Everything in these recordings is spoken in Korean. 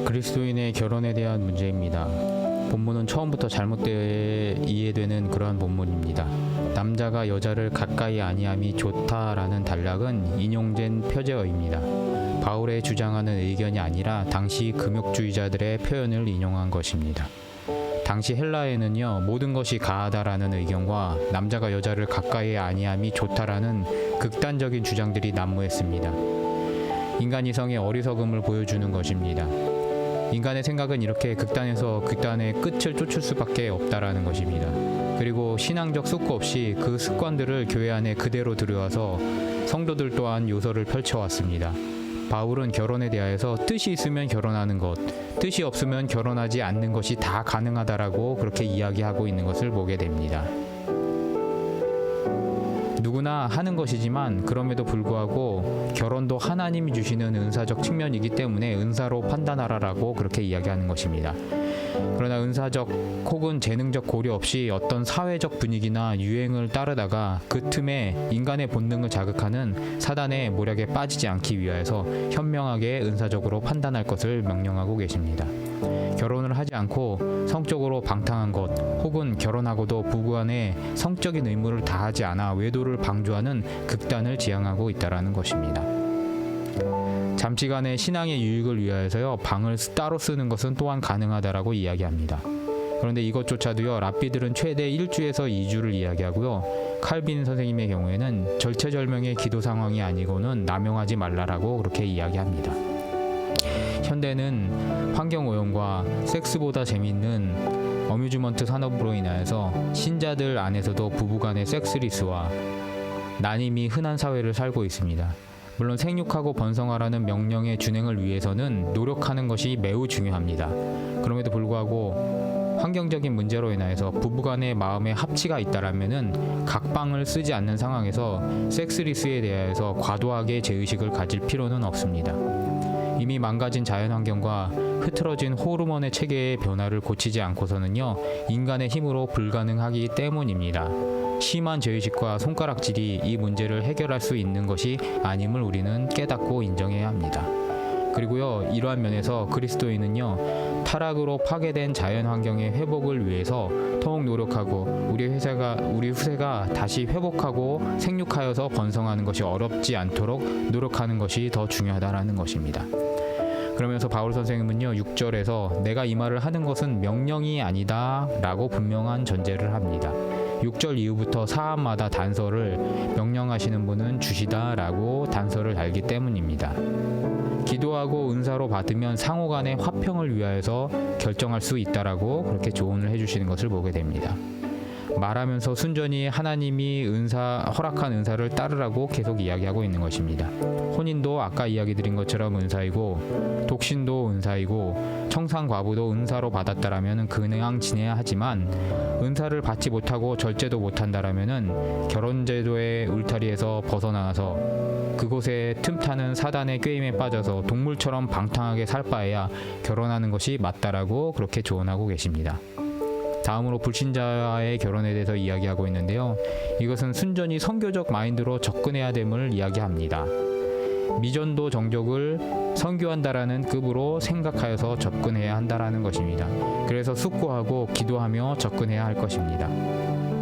그리스도인의 결혼에 대한 문제입니다. 본문은 처음부터 잘못되어 이해되는 그러한 본문입니다. 남자가 여자를 가까이 아니함이 좋다라는 단락은 인용된 표제어입니다. 바울의 주장하는 의견이 아니라 당시 금욕주의자들의 표현을 인용한 것입니다. 당시 헬라에는요, 모든 것이 가하다라는 의견과 남자가 여자를 가까이 아니함이 좋다라는 극단적인 주장들이 난무했습니다. 인간 이성의 어리석음을 보여주는 것입니다. 인간의 생각은 이렇게 극단에서 극단의 끝을 쫓을 수밖에 없다라는 것입니다. 그리고 신앙적 숙고 없이 그 습관들을 교회 안에 그대로 들여와서 성도들 또한 요소를 펼쳐왔습니다. 바울은 결혼에 대하여서 뜻이 있으면 결혼하는 것, 뜻이 없으면 결혼하지 않는 것이 다 가능하다라고 그렇게 이야기하고 있는 것을 보게 됩니다. 누구나 하는 것이지만 그럼에도 불구하고 결혼도 하나님이 주시는 은사적 측면이기 때문에 은사로 판단하라라고 그렇게 이야기하는 것입니다. 그러나 은사적 혹은 재능적 고려 없이 어떤 사회적 분위기나 유행을 따르다가 그 틈에 인간의 본능을 자극하는 사단의 모략에 빠지지 않기 위하여서 현명하게 은사적으로 판단할 것을 명령하고 계십니다. 결혼을 하지 않고 성적으로 방탕한 것 혹은 결혼하고도 부부간에 성적인 의무를 다하지 않아 외도를 방조하는 극단을 지향하고 있다라는 것입니다. 잠시간의 신앙의 유익을 위하여서요, 방을 따로 쓰는 것은 또한 가능하다라고 이야기합니다. 그런데 이것조차도요, 랍비들은 최대 1주에서 2주를 이야기하고요, 칼빈 선생님의 경우에는 절체절명의 기도 상황이 아니고는 남용하지 말라라고 그렇게 이야기합니다. 현대는 환경오염과 섹스보다 재밌는 어뮤즈먼트 산업으로 인하여서 신자들 안에서도 부부간의 섹스리스와 난임이 흔한 사회를 살고 있습니다. 물론 생육하고 번성하라는 명령의 준행을 위해서는 노력하는 것이 매우 중요합니다. 그럼에도 불구하고 환경적인 문제로 인하여서 부부간의 마음의 합치가 있다라면은 각방을 쓰지 않는 상황에서 섹스리스에 대하여서 과도하게 죄의식을 가질 필요는 없습니다. 이미 망가진 자연환경과 흐트러진 호르몬의 체계의 변화를 고치지 않고서는요, 인간의 힘으로 불가능하기 때문입니다. 심한 죄의식과 손가락질이 이 문제를 해결할 수 있는 것이 아님을 우리는 깨닫고 인정해야 합니다. 그리고요, 이러한 면에서 그리스도인은요, 타락으로 파괴된 자연환경의 회복을 위해서 더욱 노력하고 우리 후세가 다시 회복하고 생육하여서 번성하는 것이 어렵지 않도록 노력하는 것이 더 중요하다라는 것입니다. 그러면서 바울 선생님은요, 6절에서 내가 이 말을 하는 것은 명령이 아니다 라고 분명한 전제를 합니다. 6절 이후부터 사안마다 단서를 명령하시는 분은 주시다 라고 단서를 달기 때문입니다. 기도하고 은사로 받으면 상호간의 화평을 위하여서 결정할 수 있다라고 그렇게 조언을 해주시는 것을 보게 됩니다. 말하면서 순전히 하나님이 허락한 은사를 따르라고 계속 이야기하고 있는 것입니다. 혼인도 아까 이야기 드린 것처럼 은사이고, 독신도 은사이고, 청산과부도 은사로 받았다라면 그냥 지내야 하지만 은사를 받지 못하고 절제도 못한다라면 결혼제도의 울타리에서 벗어나서 그곳에 틈타는 사단의 꾀임에 빠져서 동물처럼 방탕하게 살 바에야 결혼하는 것이 맞다라고 그렇게 조언하고 계십니다. 다음으로 불신자와의 결혼에 대해서 이야기하고 있는데요, 이것은 순전히 선교적 마인드로 접근해야 됨을 이야기합니다. 미전도 정족을 선교한다라는 급으로 생각하여서 접근해야 한다라는 것입니다. 그래서 숙고하고 기도하며 접근해야 할 것입니다.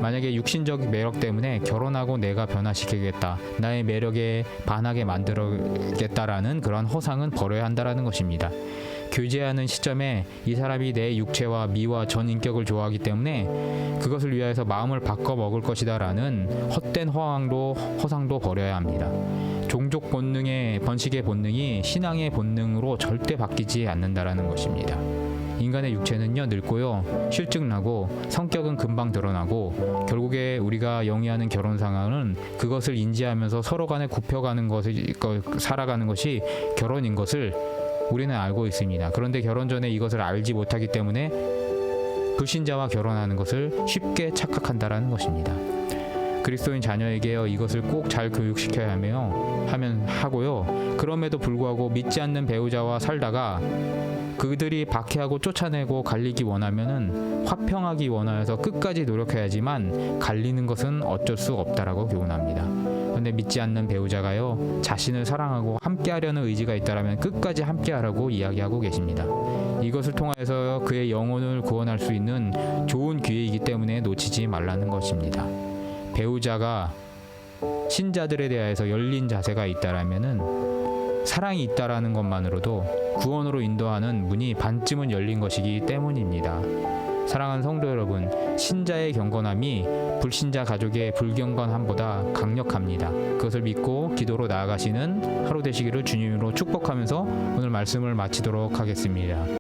만약에 육신적 매력 때문에 결혼하고 내가 변화시키겠다, 나의 매력에 반하게 만들겠다라는 그런 허상은 버려야 한다라는 것입니다. 교제하는 시점에 이 사람이 내 육체와 미와 전 인격을 좋아하기 때문에 그것을 위하여서 마음을 바꿔 먹을 것이다 라는 헛된 허상도 버려야 합니다. 종족 본능의 번식의 본능이 신앙의 본능으로 절대 바뀌지 않는다라는 것입니다. 인간의 육체는요, 늙고요, 실증나고 성격은 금방 드러나고 결국에 우리가 영위하는 결혼 상황은 그것을 인지하면서 서로 간에 굽혀가는 살아가는 것이 결혼인 것을 우리는 알고 있습니다. 그런데 결혼 전에 이것을 알지 못하기 때문에 불신자와 결혼하는 것을 쉽게 착각한다라는 것입니다. 그리스도인 자녀에게요, 이것을 꼭 잘 교육시켜야 하고요. 그럼에도 불구하고 믿지 않는 배우자와 살다가 그들이 박해하고 쫓아내고 갈리기 원하면은 화평하기 원하여서 끝까지 노력해야지만 갈리는 것은 어쩔 수 없다라고 교훈합니다. 그런데 믿지 않는 배우자가요, 자신을 사랑하고 함께하려는 의지가 있다면 끝까지 함께하라고 이야기하고 계십니다. 이것을 통해서 그의 영혼을 구원할 수 있는 좋은 기회이기 때문에 놓치지 말라는 것입니다. 배우자가 신자들에 대해서 열린 자세가 있다라면은 사랑이 있다라는 것만으로도 구원으로 인도하는 문이 반쯤은 열린 것이기 때문입니다. 사랑하는 성도 여러분, 신자의 경건함이 불신자 가족의 불경건함보다 강력합니다. 그것을 믿고 기도로 나아가시는 하루 되시기를 주님으로 축복하면서 오늘 말씀을 마치도록 하겠습니다.